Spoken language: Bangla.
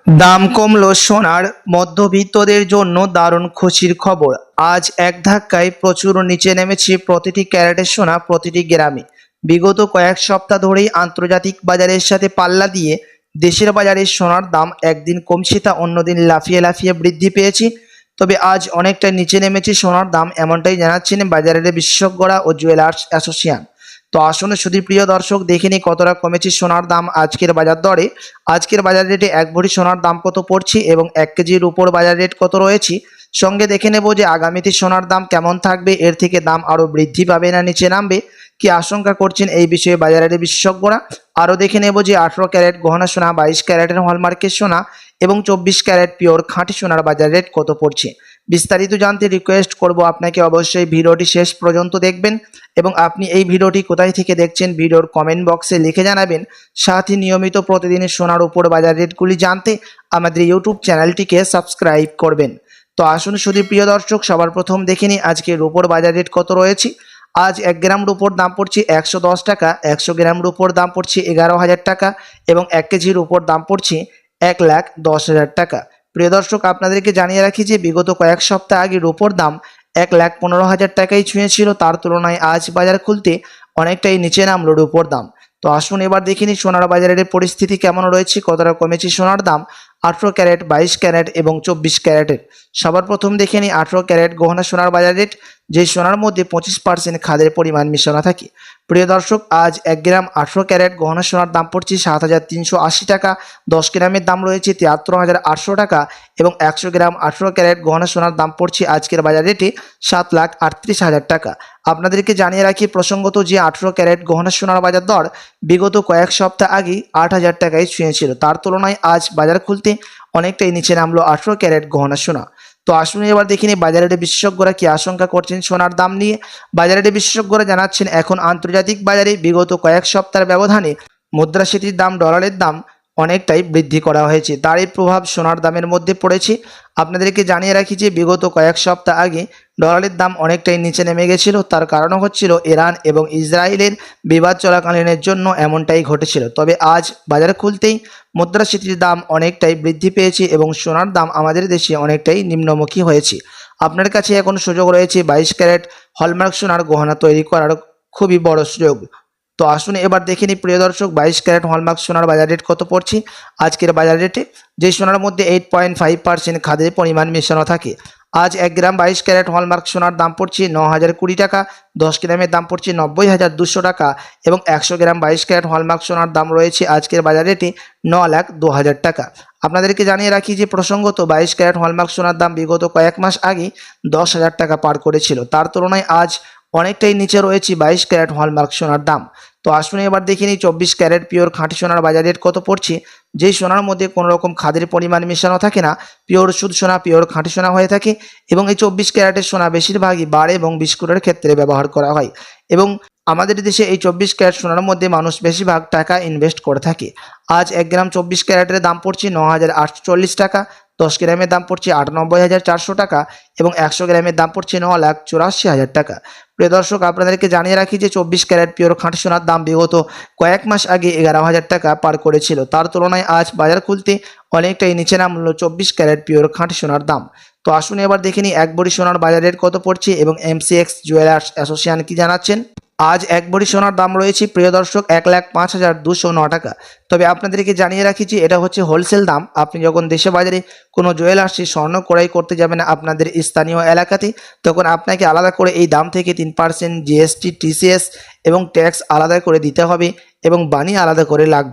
দাম কমলো সোনার, মধ্যবিত্তদের জন্য দারুণ খুশির খবর। আজ এক ধাক্কায় প্রচুর নিচে নেমেছে প্রতিটি ক্যারেটের সোনা প্রতিটি গ্রামে। বিগত কয়েক সপ্তাহ ধরেই আন্তর্জাতিক বাজারের সাথে পাল্লা দিয়ে দেশের বাজারে সোনার দাম একদিন কমছে তা অন্যদিন লাফিয়ে লাফিয়ে বৃদ্ধি পেয়েছে। তবে আজ অনেকটা নিচে নেমেছে সোনার দাম, এমনটাই জানাচ্ছেন বাজারের বিশেষজ্ঞরা ও জুয়েলার্স অ্যাসোসিয়েশন। তো আসুন শুধু প্রিয় দর্শক দেখে নিই কতটা কমেছে সোনার দাম আজকের বাজার দরে। আজকের বাজার রেটে এক ভরি সোনার দাম কত পড়ছে এবং 1 কেজির উপর বাজার রেট কত রয়েছে। সঙ্গে দেখে নেব যে আগামীতে সোনার দাম কেমন থাকবে, এর থেকে দাম আরও বৃদ্ধি পাবে না নিচে নামবে, কি আশঙ্কা করছেন এই বিষয়ে বাজারের বিশেষজ্ঞরা। আরও দেখে নেব যে 18 ক্যারেট গহনা সোনা, 22 ক্যারেটের হলমার্কের সোনা এবং 24 ক্যারেট পিওর খাঁটি সোনার বাজার রেট কত পড়ছে। বিস্তারিত জানতে রিকোয়েস্ট করব আপনাকে অবশ্যই ভিডিওটি শেষ পর্যন্ত দেখবেন এবং আপনি এই ভিডিওটি কোথায় থেকে দেখছেন ভিডিওর কমেন্ট বক্সে লিখে জানাবেন। সাথে নিয়মিত প্রতিদিনের সোনার উপর বাজার রেটগুলি জানতে আমাদের ইউটিউব চ্যানেলটিকে সাবস্ক্রাইব করবেন। তো আসুন শুধু প্রিয় দর্শক সবার প্রথম দেখে নিই আজকে রূপোর বাজার রেট কত রয়েছে। আজ 1 গ্রাম রূপোর দাম পড়ছে 110 টাকা, 100 গ্রাম রূপোর দাম পড়ছে 11,000 টাকা এবং 1 কেজি রূপোর দাম পড়ছে 1,10,000 টাকা। প্রিয় দর্শক আপনাদেরকে জানিয়ে রাখি যে বিগত কয়েক সপ্তাহ আগে রূপোর দাম 1,15,000 টাকাই ছুঁয়েছিল, তার তুলনায় আজ বাজার খুলতে অনেকটাই নিচে নামলো রূপোর দাম। তো আসুন এবার দেখে নিই সোনার বাজারের পরিস্থিতি কেমন রয়েছে, কতটা কমেছে সোনার দাম 18 ক্যারেট, 22 ক্যারেট এবং 24 ক্যারেটের। সবার প্রথম দেখে নিই 18 ক্যারেট গহনা সোনার বাজার রেট, যে সোনার মধ্যে 25% খাদের পরিমাণ মিশানো থাকে। প্রিয় দর্শক আজ 1 গ্রাম 18 ক্যারেট গহনা সোনার দাম পড়ছে 7,380 টাকা, 10 গ্রামের দাম রয়েছে 73,800 টাকা এবং 100 গ্রাম 18 ক্যারেট গহনা সোনার দাম পড়ছে আজকের বাজার রেটে 7,38,000 টাকা। আপনাদেরকে জানিয়ে রাখি প্রসঙ্গত যে 18 ক্যারেট গহনা সোনার বাজার দর বিগত কয়েক সপ্তাহ আগেই 8,000 টাকায় ছুঁয়েছিল, তার তুলনায় আজ বাজার খুলতে অনেকটাই নিচে নামলো 18 ক্যারেট গহনা সোনা। তো আসুন এবার দেখিনি বাজারের বিশেষজ্ঞরা কি আশঙ্কা করছেন সোনার দাম নিয়ে। বাজারের বিশেষজ্ঞরা জানাচ্ছেন এখন আন্তর্জাতিক বাজারে বিগত কয়েক সপ্তাহের ব্যবধানে মুদ্রাস্ফীতির দাম, ডলারের দাম অনেকটাই বৃদ্ধি করা হয়েছে, তার এই প্রভাব সোনার দামের মধ্যে পড়েছে। আপনাদেরকে জানিয়ে রাখি যে বিগত কয়েক সপ্তাহ আগে ডলারের দাম অনেকটাই নিচে নেমে গেছিল, তার কারণ হচ্ছিল ইরান এবং ইসরায়েলের বিবাদ চলাকালীনের জন্য এমনটাই ঘটেছিল। তবে আজ বাজার খুলতেই মুদ্রাস্ফীতির দাম অনেকটাই বৃদ্ধি পেয়েছে এবং সোনার দাম আমাদের দেশে অনেকটাই নিম্নমুখী হয়েছে। আপনার কাছে এখন সুযোগ রয়েছে 22 ক্যারেট হলমার্ক সোনার গহনা তৈরি করার খুবই বড় সুযোগ। তো আসুন এবার দেখে নিই প্রিয় দর্শক 22 ক্যারেট হলমার্ক সোনার বাজার রেট কত পড়ছে আজকের বাজার রেটে, যে সোনার মধ্যে 8.5% খাদের পরিমাণ মেশানো থাকে। আজ 1 গ্রাম 22 ক্যারেট হলমার্ক সোনার দাম পড়ছে 9,020 টাকা, 10 গ্রামের দাম পড়ছে 90,200 টাকা এবং 100 গ্রাম 22 ক্যারেট হলমার্ক সোনার দাম রয়েছে আজকের বাজার রেটে 9,02,000 টাকা। আপনাদেরকে জানিয়ে রাখি যে প্রসঙ্গত 22 ক্যারেট হলমার্ক সোনার দাম বিগত কয়েক মাস আগে 10,000 টাকা পার করেছিল, তার তুলনায় আজ অনেকটাই নিচে রয়েছে 22 ক্যারেট হলমার্ক সোনার দাম। তো আসুন এবার দেখে নিই 24 ক্যারেট পিওর খাঁটি সোনার বাজার রেট কত পড়ছে, যেই সোনার মধ্যে কোনো রকম খাদের পরিমাণ মেশানো থাকে না, পিওর শুদ্ধ সোনা, পিওর খাঁটি সোনা হয়ে থাকে এবং এই 24 ক্যারেটের সোনা বেশিরভাগই বার এবং বিস্কুটের ক্ষেত্রে ব্যবহার করা হয় এবং আমাদের দেশে এই 24 ক্যারেট সোনার মধ্যে মানুষ বেশিরভাগ টাকা ইনভেস্ট করে থাকে। আজ 1 গ্রাম 24 ক্যারেটের দাম পড়ছে 9,840 টাকা, 10 গ্রামের দাম পড়ছে 98,400 টাকা এবং 100 গ্রামের দাম পড়ছে 9,84,000 টাকা। প্রিয় দর্শক আপনাদেরকে জানিয়ে রাখি যে 24 ক্যারেট পিওর খাঁটি সোনার দাম বিগত কয়েক মাস আগে 11,000 টাকা পার করেছিল, তার তুলনায় আজ বাজার খুলতে অনেকটাই নিচে নামলো 24 ক্যারেট পিওর খাঁটি সোনার দাম। তো আসুন এবার দেখে নিই 1 ভরি সোনার বাজার রেট কত পড়ছে এবং এমসিএক্স জুয়েলার্স অ্যাসোসিয়েশন কি জানাচ্ছেন। আজ 1 ভরি সোনার দাম রয়েছে প্রিয় দর্শক 1,05,209 টাকা। তবে আপনাদেরকে জানিয়ে রাখি যে এটা হচ্ছে হোলসেল দাম। আপনি যখন দেশে বাজারে কোনো জুয়েলার্সে স্বর্ণ ক্রয় করতে যাবেন আপনাদের স্থানীয় এলাকাতে, তখন আপনাকে আলাদা করে এই দাম থেকে 3% জিএসটি, টিসিএস এবং ট্যাক্স আলাদা করে দিতে হবে এবং বানি আলাদা করে লাগবে।